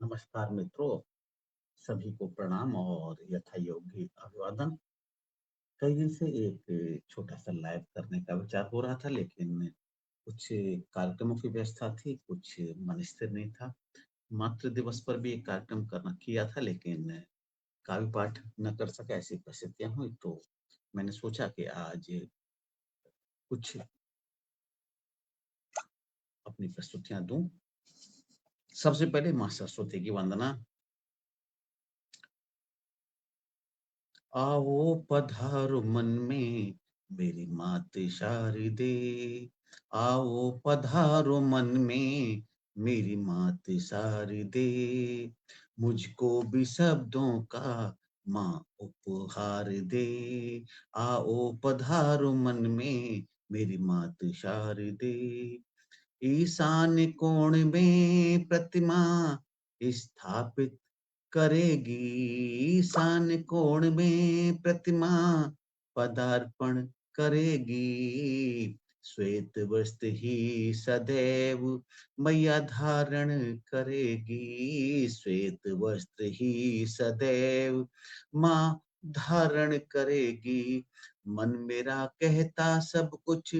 नमस्कार मित्रों, सभी को प्रणाम और यथायोग्य अभिवादन। कई दिन से एक छोटा सा लाइव करने का विचार हो रहा था, लेकिन कुछ कार्यक्रमों की व्यवस्था थी, कुछ मन स्थिर नहीं था। मातृ दिवस पर भी एक कार्यक्रम करना किया था, लेकिन काव्य पाठ न कर सका, ऐसी परिस्थितियां हुई। तो मैंने सोचा कि आज कुछ अपनी प्रस्तुतियां दूं। सबसे पहले माँ सरस्वती की वंदना। आओ पधारो मन में मेरी मात शारदे, आओ पधारो मन में मेरी मात शारदे, मुझको भी शब्दों का माँ उपहार दे। आओ पधारो मन में मेरी मात शारदे, ईशान कोण में प्रतिमा स्थापित करेगी, ईशान कोण में प्रतिमा पदार्पण करेगी। श्वेत वस्त्र ही सदैव मैया धारण करेगी, श्वेत वस्त्र ही सदैव माँ धारण करेगी। मन मेरा कहता सब कुछ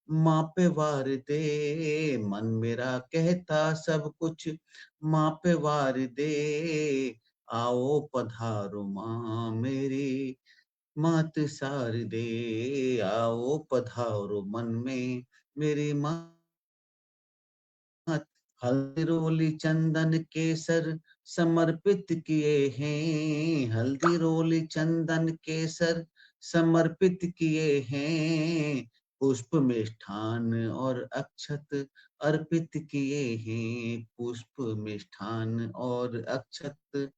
माँ पे वार दे, मन मेरा कहता सब कुछ माँ पे वार दे। आओ पधारो माँ मेरी मात शारदे, आओ पधारो मन में मेरी माँ। हल्दी रोली चंदन केसर समर्पित किए हैं, हल्दी रोली चंदन केसर समर्पित किए हैं, पुष्प मिष्ठान और अक्षत अर्पित किए हैं, पुष्प मिष्ठान और अक्षत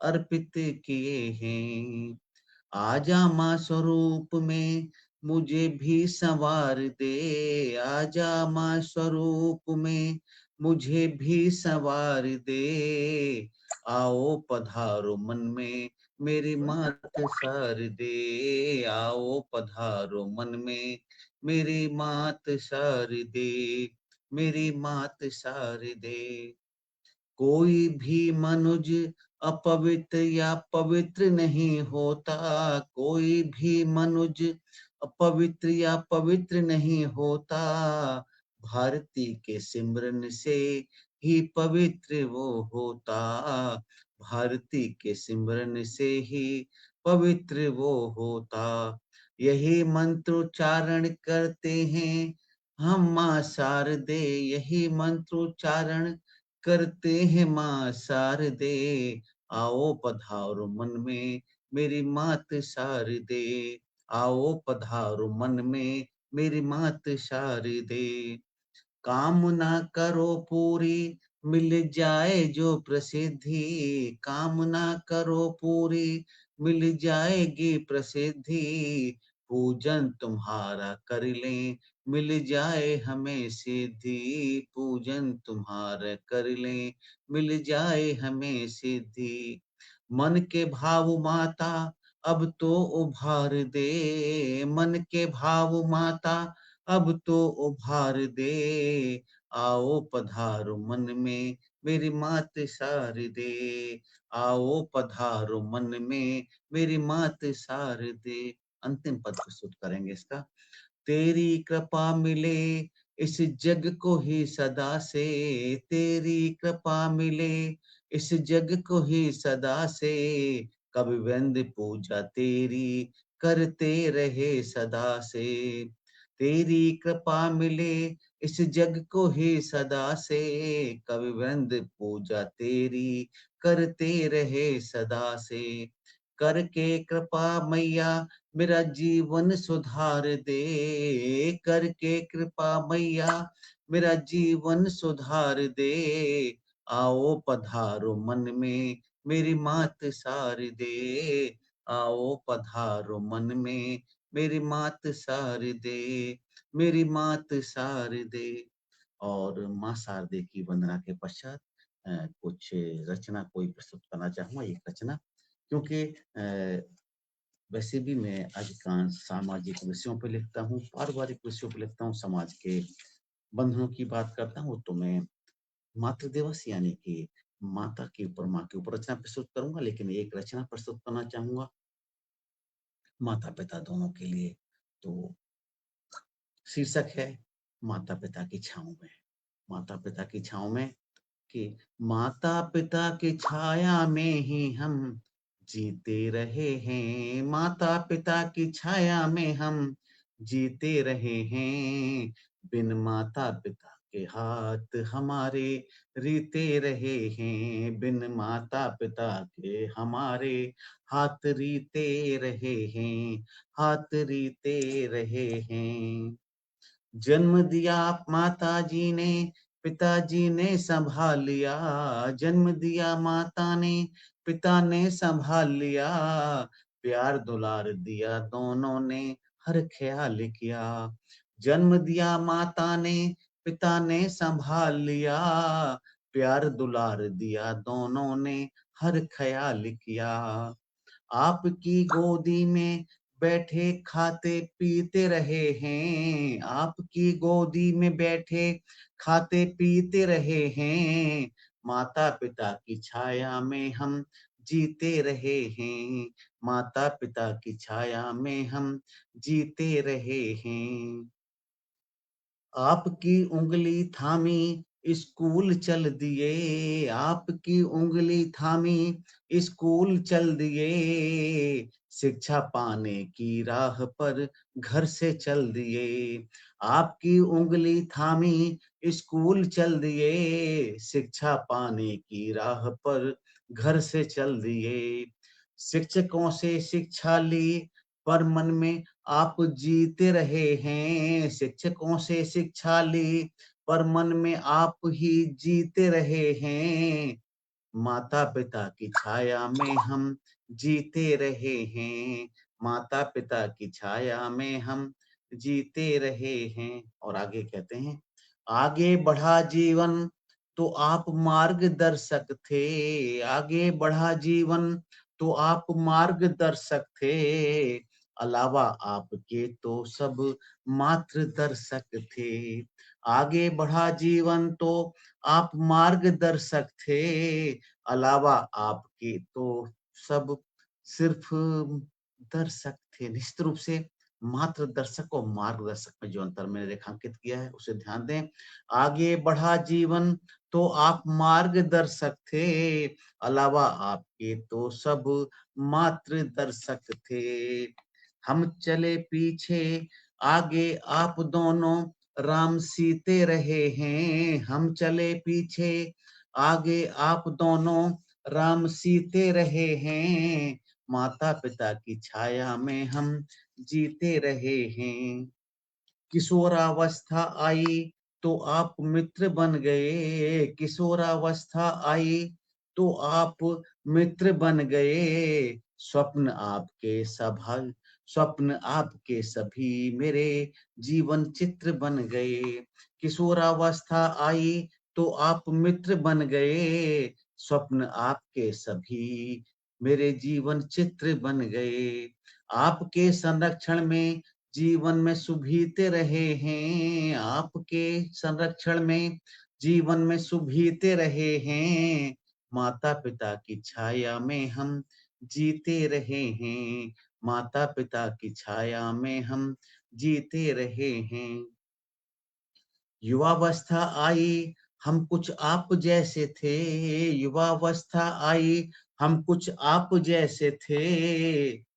अर्पित किए हैं। आजा माँ स्वरूप में मुझे भी संवार दे, आजा माँ स्वरूप में मुझे भी संवार दे। आओ पधारो मन में मेरी मात शारदे, आओ पधारो मन में मेरी मात शारदे, मेरी मात शारदे। कोई भी मनुज अपवित्र या पवित्र नहीं होता, कोई भी मनुज अपवित्र या पवित्र नहीं होता, भारती के सिमरन से ही पवित्र वो होता, भारती के सिमरन से ही पवित्र वो होता। यही मंत्रोच्चारण करते हैं हम माँ शारदे, यही मंत्रोच्चारण करते हैं माँ शारदे। आओ पधारो मन में मेरी मात शारदे, आओ पधारो मन में मेरी मात शारदे। कामना करो पूरी मिल जाए जो प्रसिद्धि, कामना करो पूरी मिल जाएगी प्रसिद्धि, पूजन तुम्हारा कर लें मिल जाए हमें सिद्धि, पूजन तुम्हारा कर लें मिल जाए हमें सिद्धि। मन के भाव माता अब तो उभार दे, मन के भाव माता अब तो उभार दे। आओ पधारो मन में मेरी मात शारदे, आओ पधारो मन में मेरी मात शारदे। अंतिम पद प्रस्तुत करेंगे इसका। तेरी कृपा मिले इस जग को ही सदा से, तेरी कृपा मिले इस जग को ही सदा से, कभी वंद पूजा तेरी करते रहे सदा से। तेरी कृपा मिले इस जग को ही सदा से, कभी वंद पूजा तेरी करते रहे सदा से। करके कृपा मैया मेरा जीवन सुधार दे, करके कृपा मैया मेरा जीवन सुधार दे। आओ पधारो मन में मेरी मात शारदे, आओ पधारो मन में मेरी मात शारदे, मेरी मात शारदे। और माँ शारदे की वंदना के पश्चात कुछ रचना कोई प्रस्तुत करना चाहूंगा, एक रचना। क्योंकि वैसे भी मैं अधिकांश सामाजिक विषयों पे लिखता हूँ, पारिवारिक विषयों पे लिखता हूँ, समाज के बंधनों की बात करता हूँ। तो मैं मातृ दिवस यानी कि माता के ऊपर, माँ के ऊपर रचना प्रस्तुत करूँगा, लेकिन एक रचना प्रस्तुत करना चाहूँगा माता-पिता दोनों के लिए। तो शीर्षक है माता-पिता की छाँव में। माता-पिता की छाँव में कि माता-पिता की छाया में ही हम जीते रहे हैं, माता-पिता की छाया में हम जीते रहे हैं। बिन माता-पिता के हाथ हमारे रीते रहे हैं, बिन माता-पिता के हमारे हाथ रीते रहे हैं, हाथ रीते रहे हैं। जन्म दिया माताजी ने, पिताजी ने सँभाल लिया, जन्म दिया माता ने, पिता ने सँभाल लिया, प्यार दुलार दिया दोनों ने, हर ख़्याल किया। जन्म दिया माता ने, पिता ने सँभाल लिया, प्यार दुलार दिया दोनों ने, हर ख़्याल किया। आपकी गोदी में बैठे खाते पीते रहे हैं, आपकी गोदी में बैठे खाते पीते रहे हैं, माता पिता की छाया में हम जीते रहे हैं, माता पिता की छाया में हम जीते रहे हैं। आपकी उँगली थामी स्कूल चल दिए, आपकी उँगली थामी स्कूल चल दिए, शिक्षा पाने की राह पर घर से चल दिए। आपकी उँगली थामी स्कूल चल दिए, शिक्षा पाने की राह पर घर से चल दिए। शिक्षकों से शिक्षा ली पर मन में आप जीते रहे हैं, शिक्षकों से शिक्षा ली पर मन में आप ही जीते रहे हैं। माता-पिता की छाया में हम जीते रहे हैं, माता-पिता की छाया में हम जीते रहे हैं। और आगे कहते हैं, आगे बढ़ा जीवन तो आप मार्गदर्शक थे, आगे बढ़ा जीवन तो आप मार्गदर्शक थे, अलावा आपके तो सब मार्गदर्शक थे। आगे बढ़ा जीवन तो आप मार्गदर्शक थे, अलावा आपके तो सब सिर्फ दर्शक थे। निश्चित रूप से मात्र दर्शक और मार्गदर्शक में जो अंतर मैंने रेखांकित किया है उसे ध्यान दें। आगे बढ़ा जीवन तो आप मार्गदर्शक थे, अलावा आपके तो सब मात्र दर्शक थे। हम चले पीछे, आगे आप दोनों राम सीते रहे हैं, हम चले पीछे, आगे आप दोनों राम सीते रहे हैं, माता पिता की छाया में हम जीते रहे हैं। किशोरावस्था आई तो आप मित्र बन गए, किशोरावस्था आई तो आप मित्र बन गए, स्वप्न आपके स्वप्न आपके सभी मेरे जीवन चित्र बन गए। किशोरावस्था आई तो आप मित्र बन गए, स्वप्न आपके सभी मेरे जीवन चित्र बन गए। आपके संरक्षण में जीवन में सुभीते रहे हैं, आपके संरक्षण में जीवन में सुभीते रहे हैं, माता पिता की छाया में हम जीते रहे हैं, माता पिता की छाया में हम जीते रहे हैं। युवावस्था आई, हम कुछ आप जैसे थे, युवावस्था आई, हम कुछ आप जैसे थे,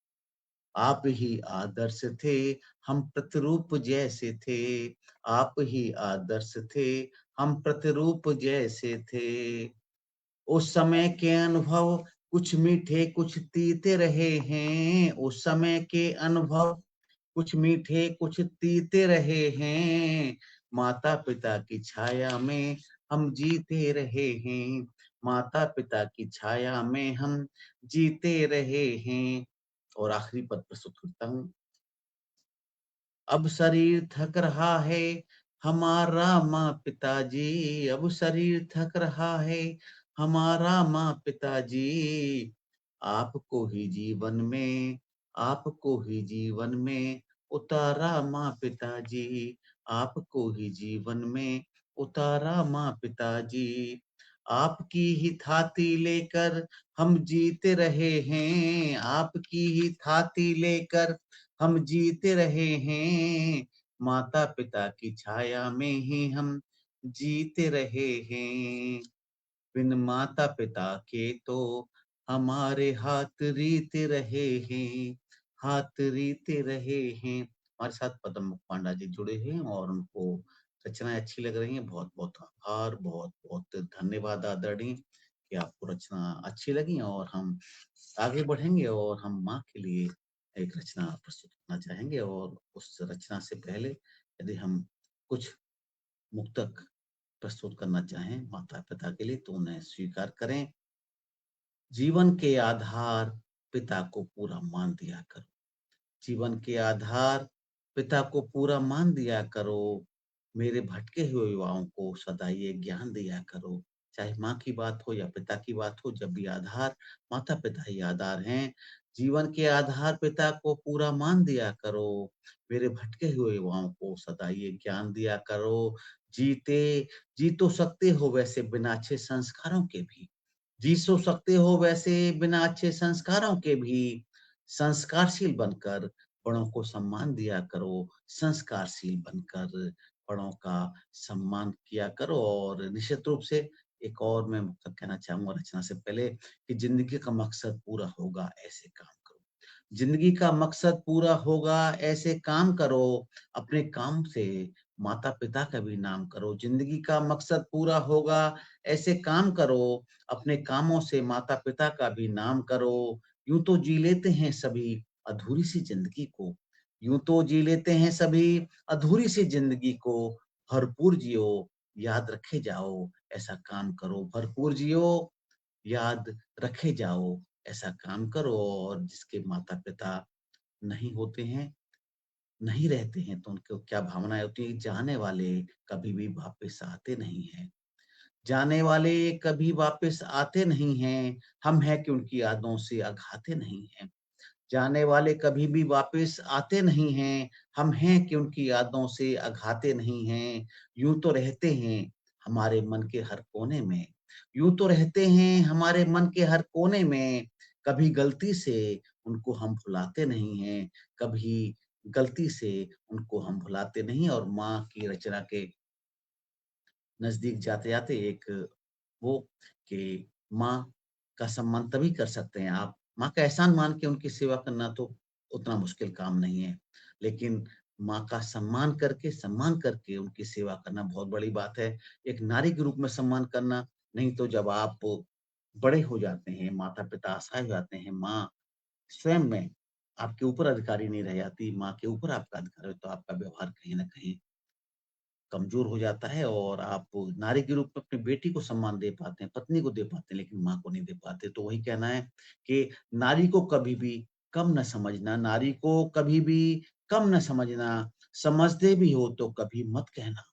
आप ही आदर्श थे, हम प्रतिरूप जैसे थे, आप ही आदर्श थे, हम प्रतिरूप जैसे थे। उस समय के अनुभव कुछ मीठे कुछ तीते रहे हैं, उस समय के अनुभव कुछ मीठे कुछ तीते रहे हैं, माता पिता की छाया में हम जीते रहे हैं, माता पिता की छाया में हम जीते रहे हैं। और आखिरी पद प्रस्तुत करता हूँ। अब शरीर थक रहा है हमारा माँ पिताजी, अब शरीर थक रहा है हमारा माँ पिताजी, आपको ही जीवन में, आपको ही जीवन में उतारा माँ पिताजी, आपको ही जीवन में उतारा माँ पिताजी। आपकी ही थाती लेकर हम जीते रहे हैं, आपकी ही थाती लेकर हम जीते रहे हैं, माता पिता की छाया में ही हम जीते रहे हैं। बिन माता पिता के तो हमारे हाथ रीते रहे हैं, हाथ रीते रहे हैं। हमारे साथ पदम पांडा जी जुड़े हैं और उनको रचनाएं अच्छी लग रही हैं। बहुत बहुत आभार, बहुत बहुत धन्यवाद आदरणीय कि आपको रचना अच्छी लगी और हम आगे बढ़ेंगे और हम माँ के लिए एक रचना प्रस्तुत करना चाहेंगे। और उस रचना से पहले यदि हम कुछ मुक्तक प्रस्तुत करना चाहें माता-पिता के लिए तो उन्हें स्वीकार करें। जीवन के आधार पिता को पूरा मान दिया करो। जीवन के आधार पिता को पूरा मान दिया करो। मेरे भटके हुए युवाओं को सदा ये ज्ञान दिया करो। चाहे माँ की बात हो या पिता की बात हो, जब भी आधार माता-पिता ही आधार हैं। जीवन के आधार पिता को पूरा मान दिया करो। मेरे भटके हुए युवाओं को सदा ये ज्ञान दिया करो। जीते जी तो सकते हो वैसे बिना अच्छे संस्कारों के भी। जी सो सकते हो वैसे बिना अच्छे संस्कारों के भी। संस्कारशील बनकर बड़ों को सम्मान दिया करो, संस्कारशील बनकर बड़ों का सम्मान किया करो। और निश्चित रूप से एक और मैं मतलब कहना चाहूँगा रचना से पहले कि ज़िंदगी का मकसद पूरा होगा ऐसे काम करो। ज़िंदगी का मकसद पूरा होगा ऐसे काम करो, अपने काम से माता-पिता का भी नाम करो। ज़िंदगी का मकसद पूरा होगा ऐसे काम करो, अपने कामों से माता-पिता का भी नाम करो। यूँ तो जी लेते हैं सभी अधूरी-सी ज़िंदगी को, यूँ तो जी लेते हैं सभी अधूरी-सी ज़िंदगी को, भरपूर जियो, याद रखे जाओ, ऐसा काम करो। भरपूर जियो, याद रखे जाओ, ऐसा काम करो। और जिसके माता-पिता नहीं होते हैं, नहीं रहते हैं, तो उनको क्या भावनाएँ होती हैं, जाने वाले कभी भी वापस आते नहीं हैं। जाने वाले कभी वापस आते नहीं हैं, हम हैं कि उनकी यादों से अघाते नहीं हैं। जाने वाले कभी भी वापस आते नहीं हैं, हम हैं कि उनकी यादों से अघाते नहीं हैं। यूँ तो रहते हैं हमारे मन के हर कोने में, यूँ तो रहते हैं हमारे मन के हर कोने में, कभी गलती से उनको हम भुलाते नहीं हैं, कभी गलती से उनको हम भुलाते नहीं। और माँ की रचना के नज़दीक जाते-जाते एक वो कि माँ का सम्मान तभी कर सकते हैं आप। माँ का एहसान मान के उनकी सेवा करना तो उतना मुश्किल काम नहीं है। लेकिन माँ का सम्मान करके उनकी सेवा करना बहुत बड़ी बात है। एक नारी के रूप में सम्मान करना, नहीं तो जब आप बड़े हो जाते हैं, माता-पिता असहाय हो जाते हैं, माँ स्वयं में आपके ऊपर अधिकारी नहीं रह जाती, माँ के ऊपर आपका अधिकार है, तो आपका व्यवहार कहीं न कहीं कमज़ोर हो जाता है और आप नारी के रूप में अपनी बेटी को सम्मान दे पाते हैं, पत्नी को दे पाते हैं, लेकिन माँ को नहीं दे पाते। तो वही कहना है कि नारी को कभी भी कम न समझना, नारी को कभी भी कम न समझना, समझते भी हो तो कभी मत कहना।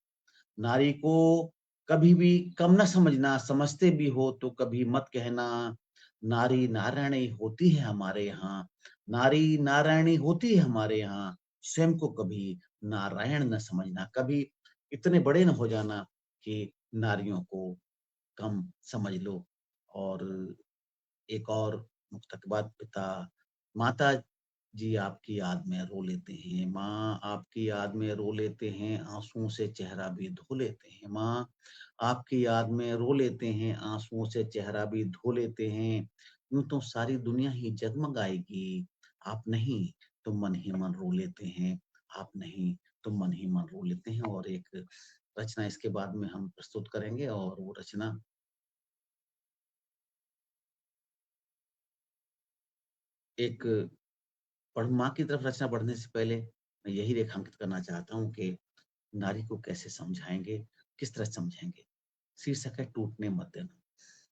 नारी को कभी भी कम न समझना, समझते भी हो तो कभी मत कहना। नारी नारायणी होती है हमारे यहाँ, नारी नारायणी होती है हमारे यहाँ, स्वयं को कभी नारायण न समझना, कभी इतने बड़े न हो जाना कि नारियों को कम समझ लो। और एक और मुक्तक बाद पिता माता जी आपकी याद में रो लेते हैं, माँ आपकी याद में रो लेते हैं, आँसुओं से चेहरा भी धो लेते हैं। माँ आपकी याद में रो लेते हैं, आँसुओं से चेहरा भी धो लेते हैं। यूँ तो सारी दुनिया ही जगमगाएगी, आप नहीं तो मन ही मन रो लेते हैं, आप नहीं तो मन ही मन रो लेते हैं। और एक रचना इसके बाद में हम प्रस्तुत करेंगे और वो रचना एक माँ की तरफ रचना बढ़ने से पहले मैं यही रेखांकित करना चाहता हूँ कि नारी को कैसे समझाएँगे, किस तरह समझाएँगे? शीर्षक है टूटने मत देना।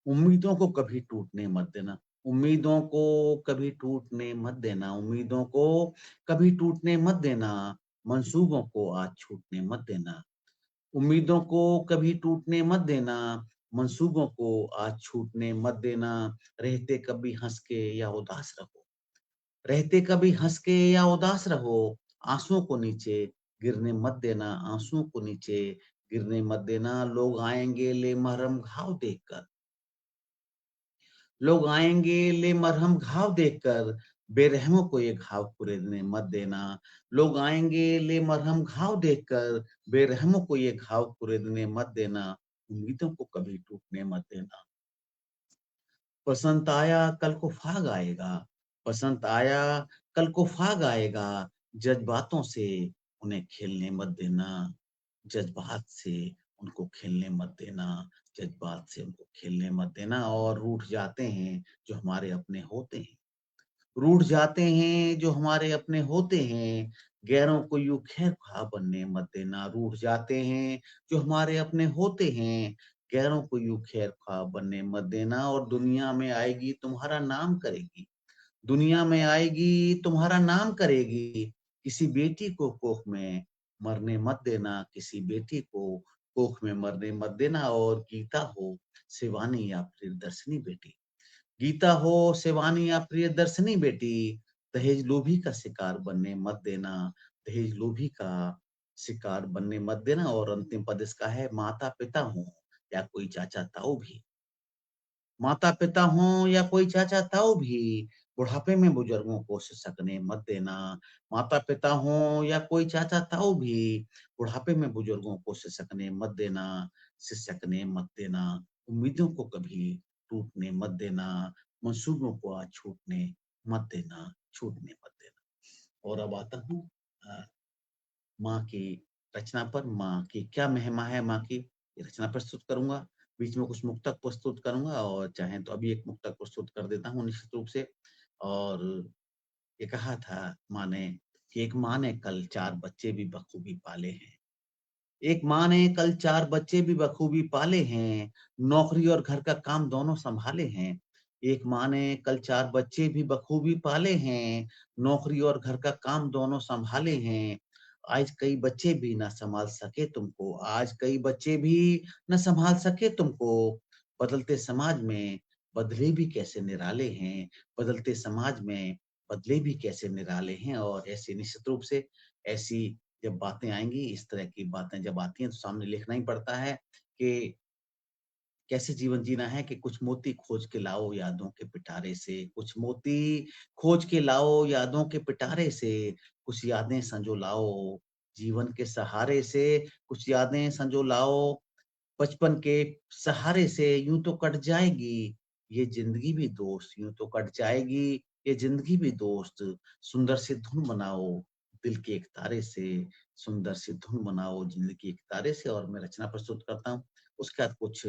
उम्मीदों को कभी टूटने मत देना, उम्मीदों को कभी टूटने मत देना, उम्मीदों को कभी टूटने मत देना, मंसूबों को आज छूटने मत देना। उम्मीदों को कभी टूटने मत देना, मंसूबों को आज छूटने मत देना, रहते कभी हँस के या उदास रहो। रहते कभी हँस के या उदास रहो, आँसुओं को नीचे गिरने मत देना, आँसुओं को नीचे गिरने मत देना। लोग आएँगे ले मरहम घाव देखकर, लोग आएंगे ले मरहम घाव देकर, बेरहमों को ये घाव कुरेदने मत देना। लोग आएंगे ले मरहम घाव देखकर, बेरहमों को ये घाव कुरेदने मत देना। उम्मीदों को कभी टूटने मत देना। बसंत आया कल को फाग आएगा, बसंत आया कल को फाग आएगा। जज्बातों से उन्हें खेलने मत देना, जज्बात से उनको खेलने मत देना, जज्बात से उनको खेलने मत देना। और रूठ जाते हैं जो हमारे अपने होते हैं, रूठ जाते हैं जो हमारे अपने होते हैं। गैरों को यूं खैर खा बनने मत देना। रूठ जाते हैं जो हमारे अपने होते हैं, गैरों को यूं खैर खा बनने मत देना। और दुनिया में आएगी तुम्हारा नाम करेगी, दुनिया में आएगी तुम्हारा नाम करेगी। किसी बेटी को कोख में मरने मत देना, किसी बेटी को कोख में मरने मत देना। और गीता हो शिवानी या प्रियदर्शनी बेटी, गीता हो शिवानी या प्रियदर्शनी बेटी, दहेज लोभी का शिकार बनने मत देना, दहेज लोभी का शिकार बनने मत देना। और अंतिम पद इसका है, माता पिता हो या कोई चाचा ताऊ भी, माता पिता हों या कोई चाचा ताऊ भी, बुढ़ापे में बुजुर्गों को सिसकने मत देना। माता पिता हों या कोई चाचा ताऊ भी, बुढ़ापे में बुजुर्गों को सिसकने मत देना, सिसकने मत देना। उम्मीदों को कभी टूटने मत देना, मंसूबों को आज छूटने मत देना, छूटने मत देना। और अब आता हूँ माँ की रचना पर। माँ की क्या महिमा है माँ की, ये रचना प्रस्तुत करूँगा। बीच में कुछ मुक्तक प्रस्तुत करूँगा और चाहें तो अभी एक मुक्तक प्रस्तुत कर देता हूँ निश्चित रूप से। और ये कहा था माँ ने कि एक माँ ने कल 4 बच्चे भी बखूबी पाले हैं। एक माँ ने कल 4 बच्चे भी बखूबी पाले हैं, नौकरी और घर का काम दोनों सँभाले हैं। एक माँ ने कल 4 बच्चे भी बखूबी पाले हैं, नौकरी और घर का काम दोनों सँभाले हैं। आज कई बच्चे भी ना सँभाल सके तुमको, आज कई बच्चे भी ना सँभाल सके तुमको। बदलते समाज में बदले भी कैसे निराले हैं, बदलते समाज में बदले भी कैसे निराले हैं। और ऐसे निश्चित रूप से ऐसी जब बातें आएँगी, इस तरह की बातें जब आती हैं तो सामने लिखना ही पड़ता है कि कैसे जीवन जीना है। कि कुछ मोती खोज के लाओ यादों के पिटारे से, कुछ मोती खोज के लाओ यादों के पिटारे से, कुछ यादें संजो लाओ जीवन के सहारे से, कुछ यादें संजो लाओ बचपन के सहारे से। यूं तो कट जाएगी ये जिंदगी भी दोस्त, यूं तो कट जाएगी ये जिंदगी भी दोस्त। सुंदर सी धुन बनाओ दिल के एक तारे से, सुंदर सी धुन बनाओ जिंदगी के एक तारे से। और मैं रचना प्रस्तुत करता हूँ, उसके बाद कुछ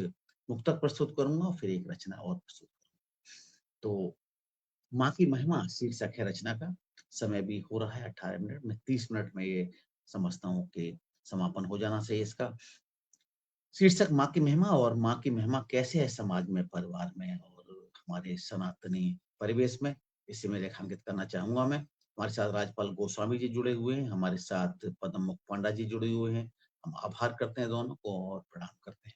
मुक्तक प्रस्तुत करूंगा, फिर एक रचना और प्रस्तुत करूंगा। तो माँ की महिमा शीर्षक है रचना का। समय भी हो रहा है 18 मिनट में, 30 मिनट में ये समझता हूँ कि समापन हो जाना चाहिए इसका। शीर्षक माँ की महिमा। और माँ की महिमा कैसे है समाज में, परिवार में और हमारे सनातनी परिवेश में, इसे मैं रेखांकित करना चाहूँगा मैं। हमारे साथ राजपाल गोस्वामी जी जुड़े हुए हैं, हमारे साथ पद्म मुख पांडा जी जुड़े हुए हैं। हम आभार करते हैं दोनों को और प्रणाम करते हैं।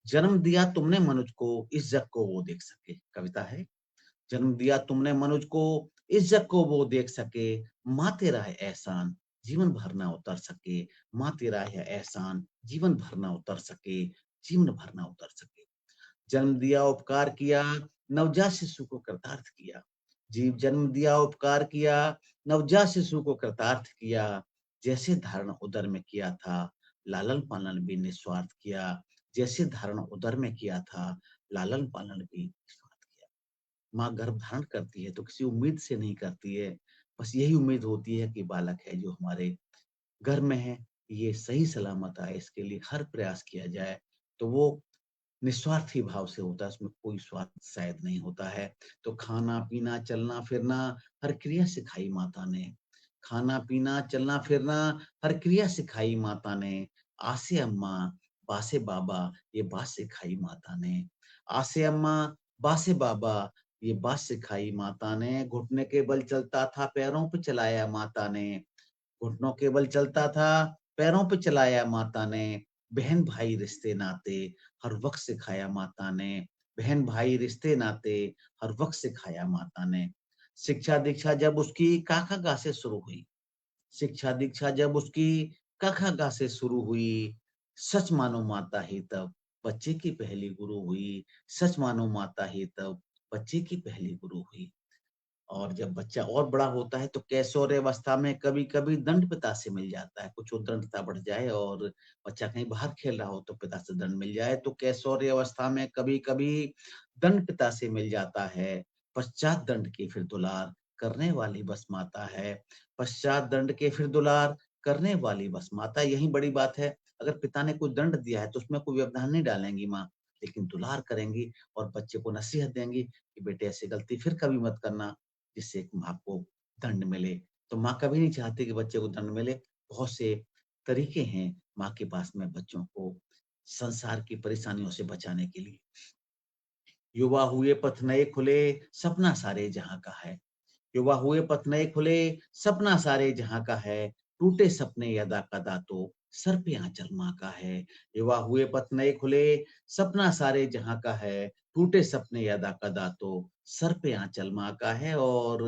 जन्म दिया तुमने मनुज को, इस जग को वो देख सके, कविता है। जन्म दिया तुमने मनुज को, इस जग को वो देख सके। माँ तेरा है एहसान, जीवन भर ना उतर सके। माँ तेरा है एहसान, जीवन भर ना उतर सके, जीवन भर ना उतर सके। जन्म दिया उपकार किया, नवजात शिशु को कृतार्थ किया। जीव जन्म दिया उपकार किया, नवजात शिशु को कृतार्थ किया। जैसे धारण उदर में किया था, लालन पालन भी निस्वार्थ किया। जैसे धारण उदर में किया था, लालन पालन भी निस्वार्थ किया। माँ गर्भ धारण करती है तो किसी उम्मीद से नहीं करती है, बस यही उम्मीद होती है कि बालक है जो हमारे घर में है, ये सही सलामत आए, इसके लिए हर प्रयास किया जाए। तो वो निस्वार्थी भाव से होता है, उसमें कोई स्वार्थ शायद नहीं होता है। तो खाना-पीना, चलना-फिरना हर क्रिया सिखाई माता ने। खाना-पीना, चलना-फिरना हर क्रिया सिखाई माता ने। आसे अम्मा, बासे बाबा, ये बात सिखाई माता ने। आसे अम्मा, बासे बाबा, ये बात सिखाई माता ने। घुटने के बल चलता था, पैरों पे चलाया माता ने। घुटनों के बल चलता था, पैरों पे चलाया माता ने। बहन भाई रिश्ते नाते हर वक्त सिखाया माता ने। बहन भाई रिश्ते नाते हर वक्त सिखाया माता ने। शिक्षा दीक्षा जब उसकी काका गा से शुरू हुई, शिक्षा दीक्षा जब उसकी कखा गा से शुरू हुई। सच मानो माता ही तब बच्चे की पहली गुरु हुई। सच मानो माता ही तब बच्चे की पहली गुरु हुई। और जब बच्चा और बड़ा होता है तो कैशोर्यावस्था में कभी-कभी दंड पिता से मिल जाता है। कुछ उद्दंडता बढ़ जाए और बच्चा कहीं बाहर खेल रहा हो तो पिता से दंड मिल जाए, तो कैशोर्यावस्था में कभी-कभी दंड पिता से मिल जाता है। पश्चात दंड के फिर दुलार करने वाली बस माता है। पश्चात दंड के फिर दुलार करने वाली बस माता, यही बड़ी बात है। अगर पिता ने कोई दंड दिया है तो उसमें कोई व्यवधान नहीं डालेंगी माँ, लेकिन दुलार करेंगी और बच्चे को नसीहत देंगी कि बेटे ऐसी गलती फिर कभी मत करना। जिससे एक माँ को दंड मिले। तो माँ कभी नहीं चाहती कि बच्चे को दंड मिले। बहुत से तरीके हैं माँ के पास में बच्चों को संसार की परेशानियों से बचाने के लिए। युवा हुए पथ नए खुले, सपना सारे जहाँ का है। युवा हुए पथ नए खुले, सपना सारे जहाँ का है। टूटे सपने यदा कदा तो सर पे आँचल माँ का है। युवा हुए पथ नए खुले, सपना सारे जहाँ का है। टूटे सपने यदा कदा तो सर पे आँचल माँ का है। और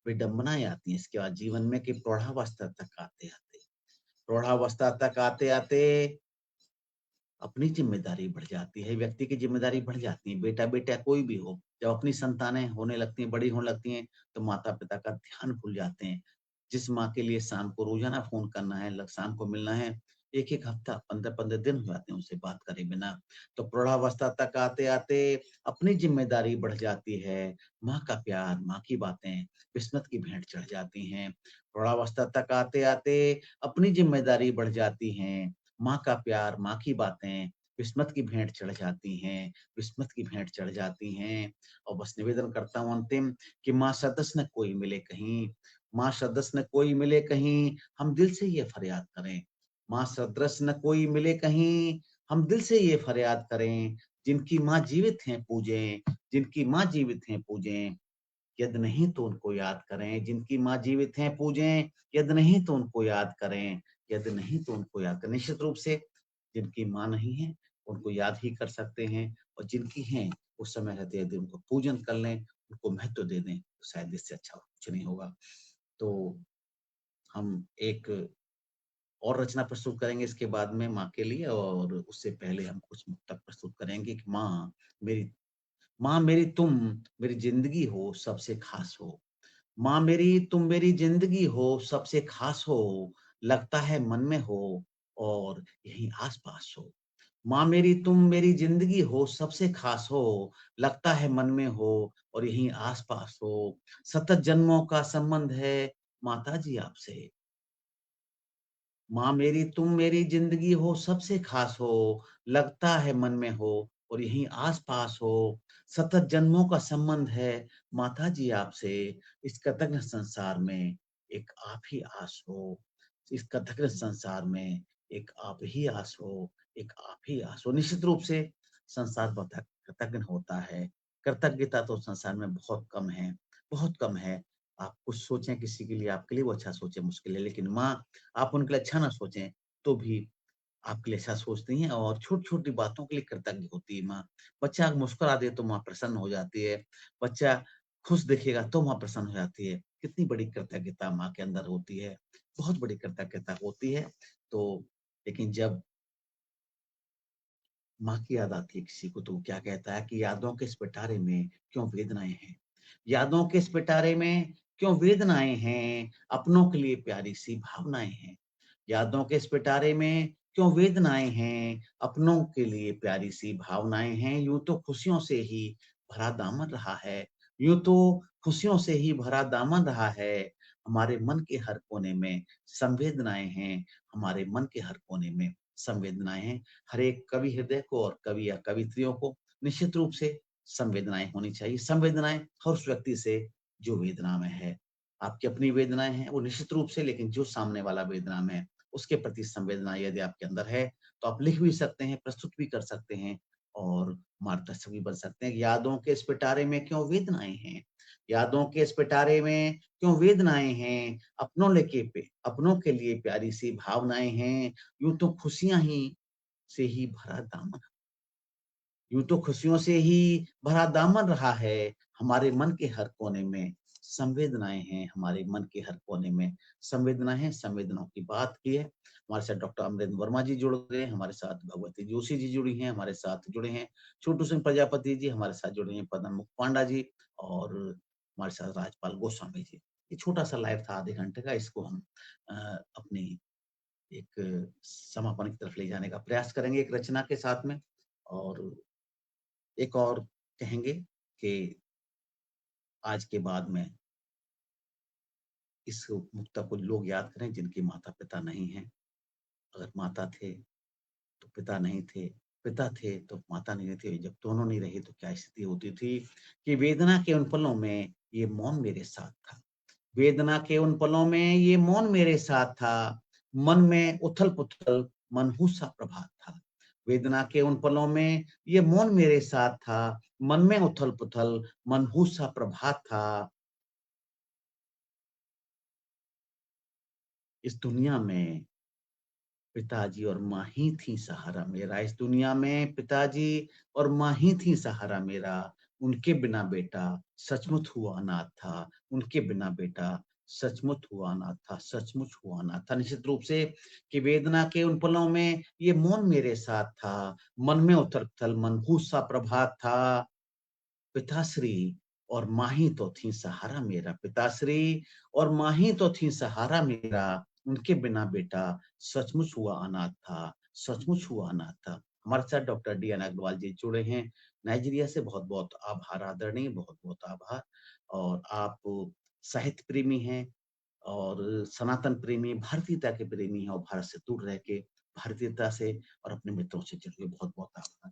विडंबनाएँ आती हैं इसके बाद जीवन में कि प्रौढ़ावस्था तक आते-आते, प्रौढ़ावस्था तक आते-आते अपनी ज़िम्मेदारी बढ़ जाती है, व्यक्ति की ज़िम्मेदारी बढ़ जाती है, बेटा-बेटा कोई भी हो, जब अपनी संतानें होने लगती हैं, बड़ी होने लगती हैं, तो माता-पिता का ध्यान भूल जाते हैं। जिस माँ के लिए शाम को रोज़ाना फ़ोन करना है, शाम को मिलना है, 1-1 हफ्ता, 15-15 दिन हो जाते हैं उनसे बात करे बिना। तो प्रौढ़ावस्था तक आते-आते अपनी ज़िम्मेदारी बढ़ जाती है, माँ का प्यार, माँ की बातें किस्मत की भेंट चढ़ जाती हैं। प्रौढ़ावस्था तक आते-आते अपनी ज़िम्मेदारी बढ़ जाती हैं, माँ का प्यार, माँ की बातें किस्मत की भेंट चढ़ जाती हैं, किस्मत की भेंट चढ़ जाती हैं। और बस निवेदन करता हूँ अंतिम कि माँ सदस्य न कोई मिले कहीं, माँ सदस्य न कोई मिले कहीं, हम दिल से ये फरियाद करें। माँ सदस्य न कोई मिले कहीं, हम दिल से ये फरियाद करें, जिनकी माँ जीवित हैं पूजें, जिनकी माँ जीवित हैं पूजें। यदि नहीं तो उनको याद करें, जिनकी माँ जीवित हैं पूजें, यदि नहीं तो उनको याद करें, यदि नहीं तो उनको याद करें। निश्चित रूप से जिनकी माँ नहीं है, उनको याद ही कर सकते हैं और जिनकी हैं, उस समय रहते यदि उनको पूजन कर लें, उनको महत्व दे दें, तो शायद इससे अच्छा कुछ नहीं होगा। तो हम एक और रचना प्रस्तुत करेंगे इसके बाद में माँ के लिए, और उससे पहले हम कुछ मुक्तक प्रस्तुत करेंगे कि मेरी माँ मेरी तुम मेरी ज़िंदगी हो, सबसे ख़ास हो। माँ मेरी तुम मेरी ज़िंदगी हो, सबसे ख़ास हो, लगता है मन में हो और यहीं आस-पास हो। माँ मेरी तुम मेरी ज़िंदगी हो, सबसे ख़ास हो, लगता है मन में हो और यहीं आस-पास हो। सतत जन्मों का संबंध है माताजी आपसे। माँ मेरी तुम मेरी ज़िंदगी हो, सबसे ख़ास हो, लगता है मन में हो और यहीं आस-पास हो। सतत जन्मों का संबंध है माताजी आपसे, इस कृतज्ञ संसार में एक आप ही आस हो। इस कृतज्ञ संसार में एक आप ही आस हो, एक आप ही आस हो। निश्चित रूप से संसार बहुत कृतज्ञ होता है। कृतज्ञता तो संसार में बहुत कम है, बहुत कम है। आप कुछ सोचें किसी के लिए, आपके लिए वो अच्छा सोचे, मुश्किल है, लेकिन माँ आप उनके लिए अच्छा ना सोचें, तो भी आपके लिए अच्छा सोचती हैं और छोटी-छोटी बातों के लिए कृतज्ञ होती है माँ। बच्चा मुस्कुरा दे तो माँ प्रसन्न हो जाती है, बच्चा खुश दिखेगा तो माँ प्रसन्न हो जाती है। कितनी बड़ी कृतज्ञता माँ के अंदर होती है, बहुत बड़ी कृतज्ञता होती है। तो लेकिन जब माँ की याद आती है किसी को तो वो क्या कहता है कि यादों के इस पिटारे में क्यों वेदनाएँ हैं? यादों के इस पिटारे में क्यों वेदनाएँ हैं? अपनों के लिए प्यारी-सी भावनाएँ हैं। यादों के इस पिटारे में क्यों वेदनाएँ हैं? अपनों के लिए प्यारी-सी भावनाएँ हैं। यूँ तो खुशियों से ही भरा दामन रहा है, यूँ तो खुशियों से ही भरा दामन रहा है। हमारे मन के हर कोने में संवेदनाएँ हैं, हमारे मन के हर कोने में संवेदनाएँ हैं। हर एक कवि हृदय को और कवि या कवियत्रियों को निश्चित रूप से संवेदनाएँ होनी चाहिए। संवेदनाएँ हर उस व्यक्ति से जो वेदना में है। आपकी अपनी वेदनाएँ हैं वो निश्चित रूप से, लेकिन जो सामने वाला वेदना में है, उसके प्रति संवेदना यदि आपके अंदर है, तो आप लिख भी सकते हैं, प्रस्तुत भी कर सकते हैं और मार्गदर्शक भी बन सकते हैं। यादों के इस पिटारे में क्यों वेदनाएँ हैं? यादों के इस पिटारे में क्यों वेदनाएँ हैं? अपनों के लिए प्यारी-सी भावनाएँ हैं। यूँ तो खुशियाँ ही से ही भरा दामन, यूँ तो खुशियों से ही भरा दामन रहा है, हमारे मन के हर कोने में संवेदनाएँ हैं हमारे मन के हर कोने में, संवेदना है, संवेदनाओं की बात की है। हमारे साथ डॉक्टर अमरेंद्र वर्मा जी जुड़ गए, हमारे साथ भगवती जोशी जी जुड़ी हैं, हमारे साथ जुड़े हैं छोटू सिंह प्रजापति जी, हमारे साथ जुड़े हैं पदम मुख पांडा जी और हमारे साथ राजपाल गोस्वामी जी। ये छोटा-सा लाइव था आधे घंटे का, इसको हम अ, अपनी एक समापन की तरफ ले जाने का प्रयास करेंगे एक रचना के साथ में और एक और कहेंगे कि आज के बाद में इस मुक्ता को लोग याद करें जिनके माता-पिता नहीं हैं। अगर माता थे तो पिता नहीं थे, पिता थे तो माता नहीं थी, जब दोनों नहीं रहे तो क्या स्थिति होती थी कि वेदना के उन पलों में ये मौन मेरे साथ था। वेदना के उन पलों में ये मौन मेरे साथ था, मन में उथल-पुथल मनहूस-सा प्रभात था। वेदना के उन पलों में ये मौन मेरे साथ था, मन में उथल-पुथल मनहूस-सा प्रभात था। इस दुनिया में पिताजी और माँ ही थी सहारा मेरा, इस दुनिया में पिताजी और माँ ही थी सहारा मेरा, उनके बिना बेटा सचमुच हुआ अनाथ था, उनके बिना बेटा सचमुच हुआ अनाथ था, सचमुच हुआ अनाथ था। निश्चित रूप से कि वेदना के उन पलों में ये मौन मेरे साथ था, मन में उथल-पुथल मनहूस-सा प्रभात था। पिताश्री और माँ ही तो थी सहारा मेरा, पिताश्री और माँ ही तो थी सहारा मेरा, उनके बिना बेटा सचमुच हुआ अनाथ था, सचमुच हुआ अनाथ था। हमारे साथ डॉक्टर डी. एन. अग्रवाल जी जुड़े हैं, नाइजीरिया से बहुत-बहुत आभार आदरणीय, बहुत-बहुत आभार और आप साहित्य प्रेमी हैं और सनातन प्रेमी, भारतीयता के प्रेमी हैं और भारत से दूर रह के भारतीयता से और अपने मित्रों से जुड़े हुए बहुत-बहुत आभार।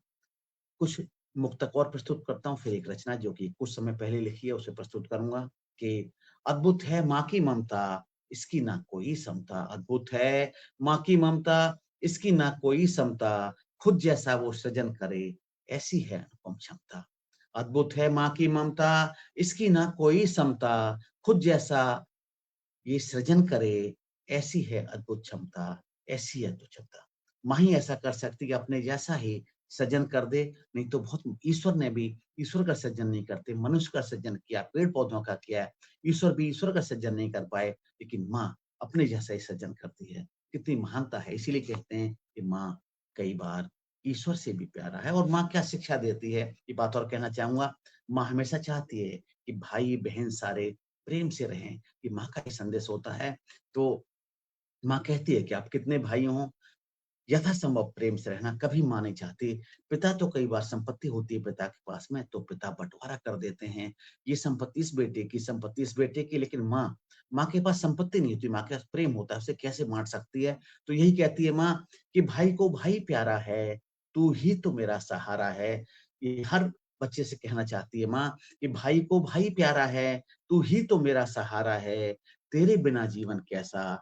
कुछ मुक्तक और प्रस्तुत करता हूँ, फिर एक रचना जो कि कुछ समय पहले लिखी है, उसे प्रस्तुत करूँगा कि अद्भुत है माँ की ममता, इसकी ना कोई समता। अद्भुत है माँ की ममता, इसकी ना कोई समता, खुद जैसा वो सृजन करे, ऐसी है अनुपम क्षमता। अद्भुत है माँ की ममता, इसकी ना कोई समता, खुद जैसा ये सृजन करे, ऐसी है अद्भुत क्षमता, ऐसी है अद्भुत क्षमता। माँ ही ऐसा कर सकती है, अपने जैसा ही सृजन कर दे, नहीं तो बहुत ईश्वर ने भी ईश्वर का सृजन नहीं करते, मनुष्य का सृजन किया, पेड़-पौधों का किया है। ईश्वर भी ईश्वर का सृजन नहीं कर पाए, लेकिन माँ अपने जैसा ही सृजन करती है। कितनी महानता है, इसीलिए कहते हैं कि माँ कई बार ईश्वर से भी प्यारा है और माँ क्या शिक्षा देती है, ये बात और कहना चाहूँगा। माँ हमेशा चाहती है कि भाई-बहन सारे प्रेम से रहें। ये माँ का ही संदेश होता है। तो माँ कहती है कि आप कितने भाई हों, यथासंभव प्रेम से रहना, कभी माँ नहीं चाहती। पिता तो कई बार संपत्ति होती है पिता के पास में, तो पिता बँटवारा कर देते हैं। ये संपत्ति इस बेटे की, संपत्ति इस बेटे की, लेकिन माँ के पास संपत्ति नहीं होती, माँ के पास प्रेम होता है, उसे कैसे बाँट सकती है? तो यही कहती है माँ कि भाई को भाई प्यारा है, तू ही तो मेरा सहारा है। ये हर बच्चे से कहना चाहती है माँ कि भाई को भाई प्यारा है, तू ही तो मेरा सहारा है, तेरे बिना जीवन कैसा,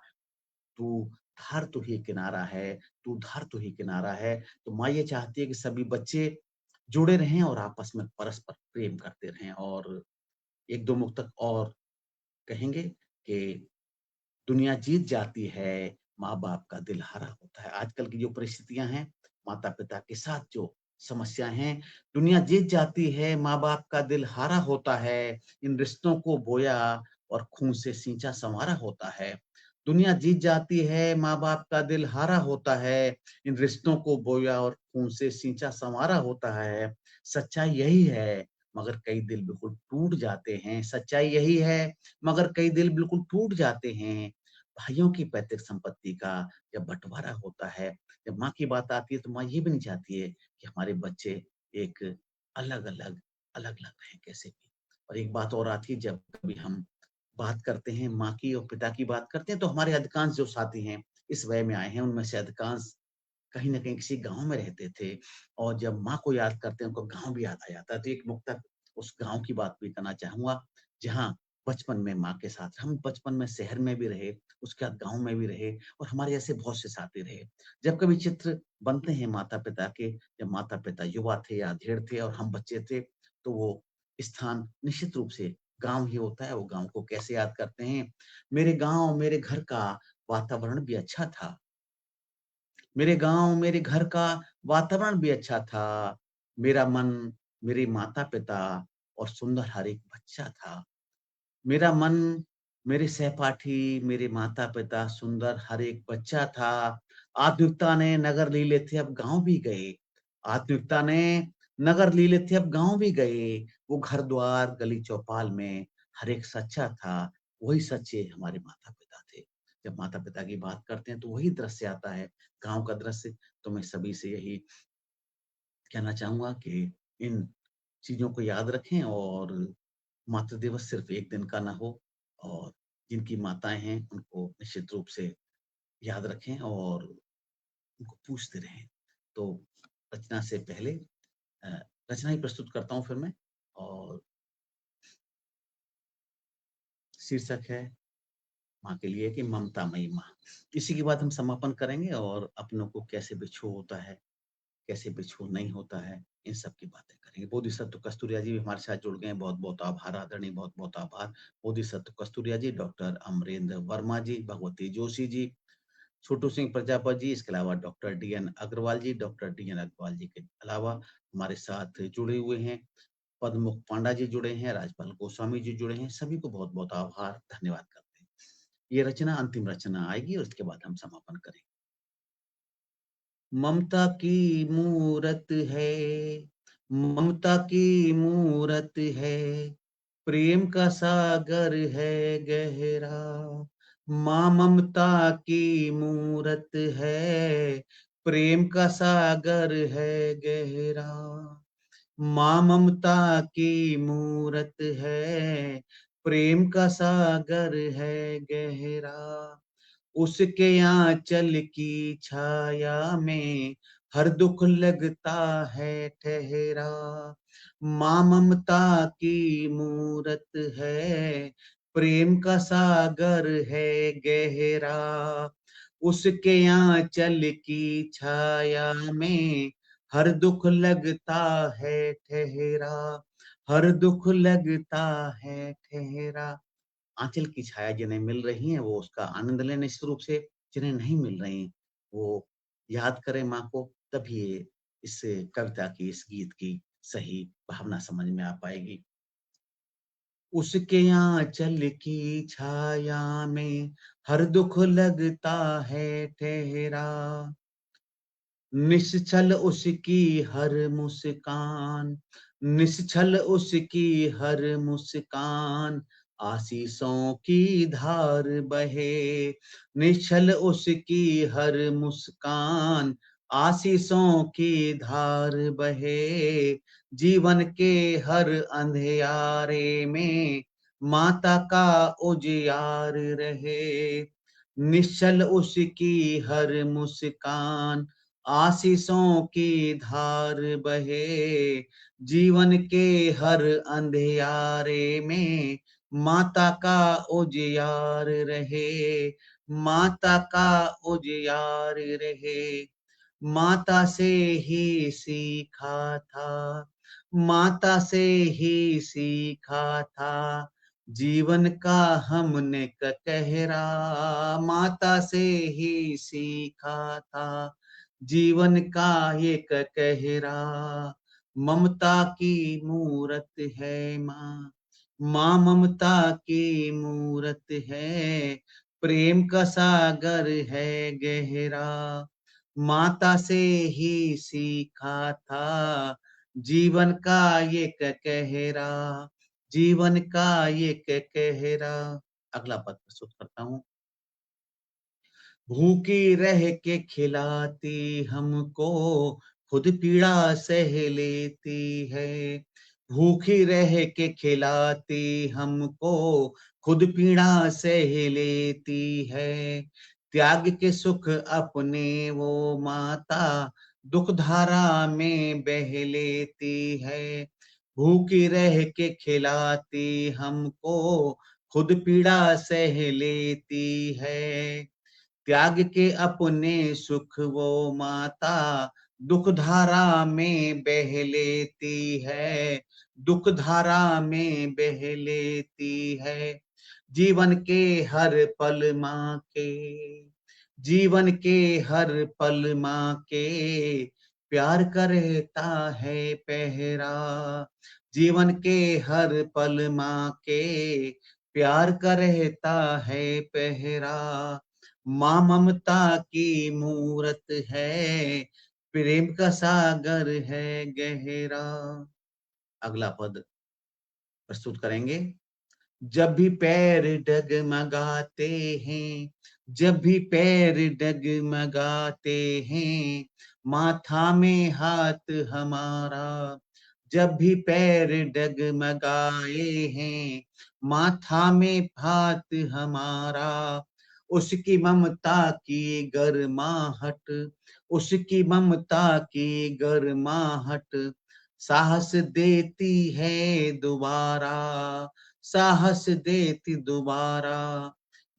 तू धार तू ही किनारा है, तू धार तू ही किनारा है। तो माँ ये चाहती है कि सभी बच्चे जुड़े रहें और आपस में परस्पर प्रेम करते रहें और 1-2 मुक्तक और कहेंगे कि दुनिया जीत जाती है, माँ-बाप का दिल हारा होता है। आजकल की जो परिस्थितियाँ हैं, माता-पिता के साथ जो समस्याएँ हैं, दुनिया जीत जाती है, माँ-बाप का दिल हारा होता है, इन रिश्तों को बोया और खून से सींचा-संवारा होता है। दुनिया जीत जाती है, माँ-बाप का दिल हारा होता है, इन रिश्तों को बोया और खून से सींचा-संवारा होता है। सच्चाई यही है, मगर कई दिल बिल्कुल टूट जाते हैं। सच्चाई यही है, मगर कई दिल बिल्कुल टूट जाते हैं। भाइयों की पैतृक संपत्ति का जब बँटवारा होता है, जब माँ की बात आती है तो माँ ये भी नहीं चाहती है कि हमारे बच्चे एक अलग-अलग, अलग-अलग रहें कैसे भी। और एक बात और आती है जब कभी हम बात करते हैं माँ की और पिता की बात करते हैं तो हमारे अधिकांश जो साथी हैं, इस वय में आए हैं उनमें से अधिकांश कहीं न कहीं किसी गाँव में रहते थे और जब माँ को याद करते हैं, उनको गाँव भी याद आ जाता है। तो एक मुक्तक उस गाँव की बात भी करना चाहूँगा, जहाँ बचपन में माँ के साथ हम बचपन में शहर में भी रहे, उसके बाद गाँव में भी रहे और हमारे ऐसे बहुत से साथी रहे। जब कभी चित्र बनते हैं माता-पिता के, जब माता-पिता युवा थे या अधेड़ थे और हम बच्चे थे, तो वो स्थान निश्चित रूप से गाँव ही होता है। वो गाँव को कैसे याद करते हैं? मेरे गाँव, मेरे घर का वातावरण भी अच्छा था। मेरे गाँव, मेरे घर का वातावरण भी अच्छा था। मेरा मन, मेरे माता-पिता और सुंदर हर एक बच्चा था। मेरा मन, मेरे सहपाठी, मेरे माता-पिता, सुंदर हर एक बच्चा था। आधुनिकता ने नगर लीले थे, अब गाँव भी गए। आधुनिकता ने नगर लीले थे, अब गाँव भी गए। वो घर-द्वार, गली-चौपाल में हर एक सच्चा था, वही सच्चे हमारे माता-पिता थे। जब माता-पिता की बात करते हैं, तो वही दृश्य आता है, गाँव का दृश्य। तो मैं सभी से यही कहना चाहूँगा कि इन चीज़ों को याद रखें और मातृ दिवस सिर्फ़ 1 दिन का ना हो और जिनकी माताएँ हैं, उनको निश्चित रूप से याद रखें और उनको पूछते रहें। तो रचना से पहले अ, रचना ही प्रस्तुत करता हूँ फिर मैं और शीर्षक है माँ के लिए कि ममतामयी माँ। इसी के बाद हम समापन करेंगे और अपनों को कैसे बिछो होता है, कैसे बिछो नहीं होता है, इन सब की बातें करेंगे। बोधिसत्व कस्तूरिया जी भी हमारे साथ जुड़ गए हैं, बहुत-बहुत आभार आदरणीय, बहुत-बहुत आभार। बोधिसत्व कस्तूरिया जी, डॉक्टर अमरेंद्र वर्मा जी, भगवती जोशी जी, छोटू सिंह प्रजापत जी, इसके अलावा डॉक्टर डीएन अग्रवाल जी, डॉक्टर डीएन अग्रवाल जी के अलावा हमारे साथ जुड़े हुए हैं, पद्ममुख पांडा जी जुड़े हैं, राजपाल गोस्वामी जी जुड़े हैं, सभी को बहुत-बहुत आभार, धन्यवाद करते हैं। ये रचना अंतिम रचना आएगी और उसके बाद हम समापन करेंगे। ममता की मूरत है, ममता की मूरत है, प्रेम का सागर है गहरा। माँ ममता की मूरत है, प्रेम का सागर है गहरा। माँ ममता की मूरत है, प्रेम का सागर है गहरा। उसके आंचल की छाया में हर दुख लगता है ठहरा। माँ ममता की मूरत है, प्रेम का सागर है गहरा। उसके आंचल की छाया में हर दुख लगता है ठहरा, हर दुख लगता है ठहरा। आँचल की छाया जिन्हें मिल रही है, वो उसका आनंद लें निश्चित रूप से, जिन्हें नहीं मिल रही, वो याद करें माँ को, तभी ये इस कविता की, इस गीत की सही भावना समझ में आ पाएगी। उसके आँचल की छाया में हर दुख लगता है ठहरा। निश्छल उसकी हर मुस्कान, निश्छल उसकी हर मुस्कान, आशीषों की धार बहे। निश्छल उसकी हर मुस्कान, आशीषों की धार बहे। जीवन के हर अंधियारे में माता का उजियार रहे। निश्चल उसकी हर मुस्कान, आशीषों की धार बहे। जीवन के हर अंधियारे में माता का उजियार रहे, माता का उजियार रहे। माता से ही सीखा था, माता से ही सीखा था, जीवन का हमने ककहरा। माता से ही सीखा था, जीवन का ये ककहरा। ममता की मूरत है माँ, माँ ममता की मूरत है, प्रेम का सागर है गहरा। माता से ही सीखा था, जीवन का ये ककहरा, जीवन का ये ककहरा। अगला पद प्रस्तुत करता हूँ। भूखी रह के खिलाती हमको, खुद पीड़ा सह लेती है। भूखी रह के खिलाती हमको, खुद पीड़ा सह लेती है। त्याग के सुख अपने वो माता, दुख धारा में बह लेती है। भूखी रह के खिलाती हमको, खुद पीड़ा सह लेती है। त्याग के अपने सुख वो माता, दुख धारा में बह लेती है, दुख धारा में बह लेती है। जीवन के हर पल माँ के, जीवन के हर पल माँ के, प्यार करता है पहरा। जीवन के हर पल माँ के, प्यार का रहता है पहरा, माँ ममता की मूरत है, प्रेम का सागर है गहरा। अगला पद प्रस्तुत करेंगे। जब भी पैर डगमगाते हैं, जब भी पैर डगमगाते हैं, माथा में हाथ हमारा। जब भी पैर डगमगाए हैं, माथा में हाथ हमारा। उसकी ममता की गर्माहट, उसकी ममता की गर्माहट साहस देती है दोबारा, साहस देती दोबारा।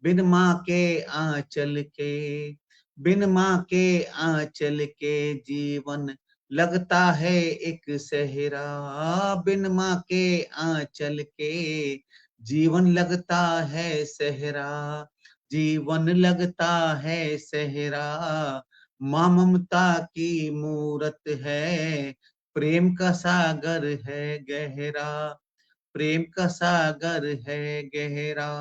बिन माँ के आंचल के, बिन माँ के आंचल के जीवन लगता है एक सहरा। बिन माँ के आंचल के जीवन लगता है सहरा, जीवन लगता है सहरा। माँ ममता की मूरत है, प्रेम का सागर है गहरा, प्रेम का सागर है गहरा।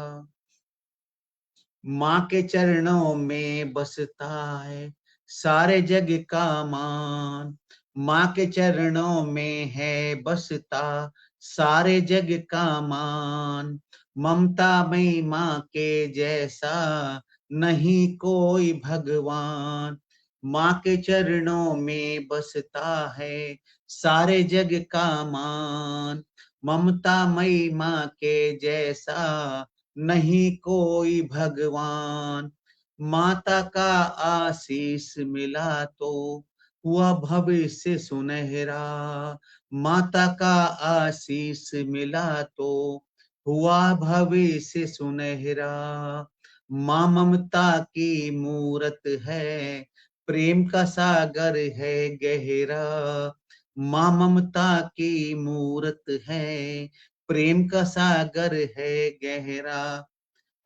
माँ के चरणों में बसता है सारे जग का मान, माँ के चरणों में है बसता सारे जग का मान। ममता में माँ के जैसा नहीं कोई भगवान, माँ के चरणों में बसता है सारे जग का मान। ममता मई माँ के जैसा नहीं कोई भगवान। माता का आशीष मिला तो हुआ भविष्य सुनहरा, माता का आशीष मिला तो हुआ भविष्य सुनहरा। माँ ममता की मूरत है, प्रेम का सागर है गहरा। माँ ममता की मूरत है, प्रेम का सागर है गहरा।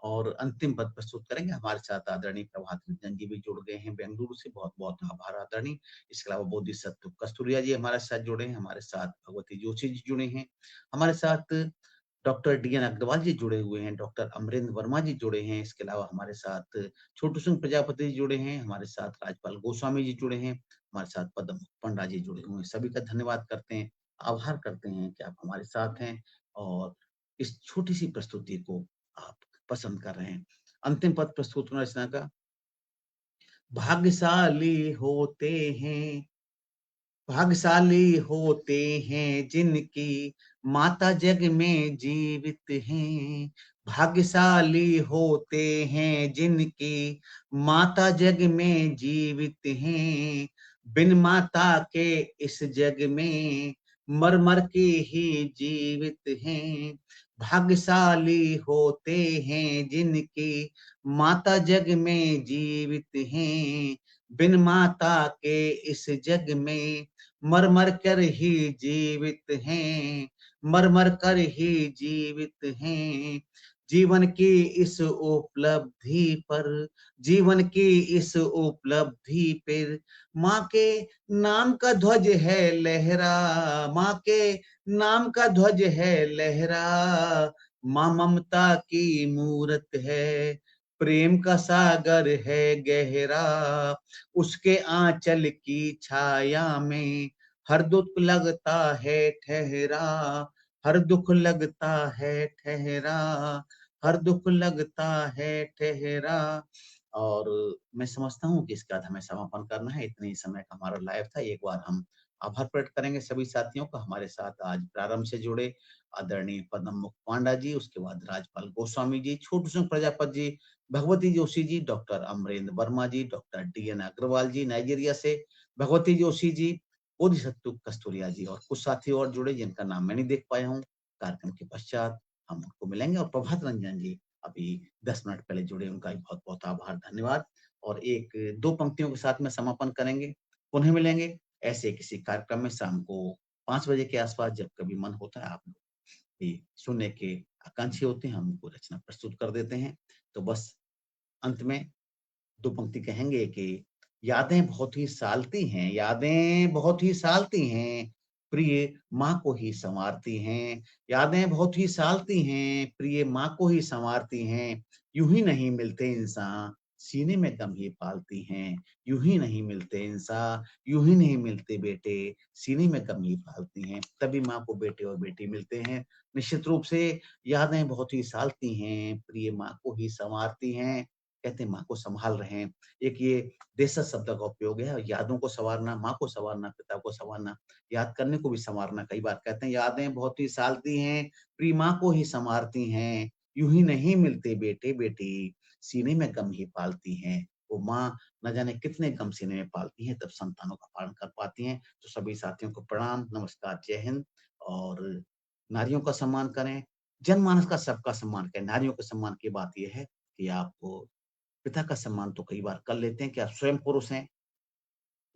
और अंतिम पद प्रस्तुत करेंगे। हमारे साथ आदरणीय प्रभात रंजन जी भी जुड़ गए हैं बेंगलुरु से, बहुत बहुत आभार आदरणीय। इसके अलावा बोधिसत्व कस्तूरिया जी हमारे साथ जुड़े हैं, हमारे साथ भगवती जोशी जी जुड़े हैं, हमारे साथ डॉक्टर डी एन अग्रवाल जी जुड़े हुए हैं, डॉक्टर अमरेंद्र वर्मा जी जुड़े हैं। इसके अलावा हमारे साथ छोटू सिंह प्रजापति जी जुड़े हैं, हमारे साथ राजपाल गोस्वामी जी जुड़े हैं, हमारे साथ पद्म पंडा जी जुड़े हुए हैं। सभी का धन्यवाद करते हैं, आभार करते हैं कि आप हमारे साथ हैं और इस छोटी सी प्रस्तुति को आप पसंद कर रहे हैं। अंतिम पद प्रस्तुत होना रचना का। भाग्यशाली होते हैं, भाग्यशाली होते हैं जिनकी माता जग में जीवित हैं। भाग्यशाली होते हैं जिनकी माता जग में जीवित हैं। बिन माता के इस जग में मर मर के ही जीवित हैं। भाग्यशाली होते हैं जिनकी माता जग में जीवित हैं। बिन माता के इस जग में मर मर कर ही जीवित हैं, मर मर कर ही जीवित हैं। जीवन की इस उपलब्धि पर, जीवन की इस उपलब्धि पर माँ के नाम का ध्वज है लहरा, माँ के नाम का ध्वज है लहरा। माँ ममता की मूरत है, प्रेम का सागर है गहरा। उसके आंचल की छाया में हर दुख लगता है ठहरा, हर दुख लगता है ठहरा, हर दुख लगता है ठहरा। और मैं समझता हूँ कि इसके बाद हमें समापन करना है। इतने ही समय का हमारा लाइव था। एक बार हम आभार प्रकट करेंगे सभी साथियों का। हमारे साथ आज प्रारंभ से जुड़े आदरणीय पद्म मुख पांडा जी, उसके बाद राजपाल गोस्वामी जी, छोटू सिंह प्रजापत जी, भगवती जोशी जी, डॉक्टर अमरेंद्र वर्मा जी, डॉक्टर डी एन अग्रवाल जी नाइजीरिया से, भगवती जोशी जी, बोधिसत्व कस्तूरिया जी और कुछ साथी और जुड़े जिनका नाम मैं नहीं देख पाया हूँ। कार्यक्रम के पश्चात हम उनको मिलेंगे। और प्रभात रंजन जी अभी 10 मिनट पहले जुड़े, उनका भी बहुत बहुत आभार धन्यवाद। और एक दो पंक्तियों के साथ में समापन करेंगे, पुनः मिलेंगे ऐसे किसी कार्यक्रम में शाम को 5 बजे के आसपास। जब कभी मन होता है आप लोग भी सुनने के आकांक्षी होते हैं, हम उनको रचना प्रस्तुत कर देते हैं। तो बस अंत में 2 पंक्ति कहेंगे कि यादें बहुत ही सालती हैं, यादें बहुत ही सालती हैं, प्रिय माँ को ही सँवारती हैं। यादें बहुत ही सालती हैं, प्रिय माँ को ही सँवारती हैं। यूँ ही नहीं मिलते इंसान, सीने में गम ही पालती हैं। यूँ ही नहीं मिलते इंसान, यूँ ही नहीं मिलते बेटे, सीने में गम ही पालती हैं। तभी माँ को बेटे और बेटी मिलते हैं। निश्चित रूप से यादें बहुत ही सालती हैं, प्रिय माँ को ही सँवारती हैं। कहते हैं माँ को सँभाल रहे हैं। एक ये देशज शब्द का उपयोग है, यादों को सँवारना, माँ को सँवारना, पिता को सँवारना, याद करने को भी सँवारना। कई बार कहते हैं यादें बहुत ही सालती हैं, प्रिय माँ को ही सँवारती हैं। यूँ ही नहीं मिलते बेटे-बेटी, सीने में गम ही पालती हैं। वो माँ न जाने कितने गम सीने में पालती हैं, तब संतानों का पालन कर पाती हैं। तो सभी साथियों को प्रणाम, नमस्कार, जय हिंद और नारियों का सम्मान करें, जनमानस का सबका सम्मान करें। नारियों के सम्मान की बात ये है कि आप पिता का सम्मान तो कई बार कर लेते हैं कि आप स्वयं पुरुष हैं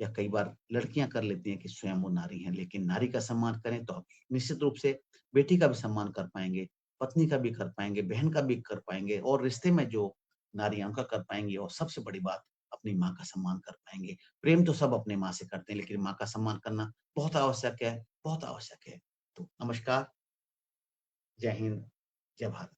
या कई बार लड़कियाँ कर लेती हैं कि स्वयं वो नारी हैं, लेकिन नारी का सम्मान करें तो आप निश्चित रूप से बेटी का भी सम्मान कर पाएँगे, पत्नी का भी कर पाएँगे, बहन का भी कर पाएँगे और रिश्ते में जो नारी हैं उनका कर पाएँगे और सबसे बड़ी बात अपनी माँ का सम्मान कर पाएँगे। प्रेम तो सब अपनी माँ से करते हैं, लेकिन माँ का सम्मान करना बहुत आवश्यक है, बहुत आवश्यक है। तो नमस्कार, जय हिंद, जय भारत।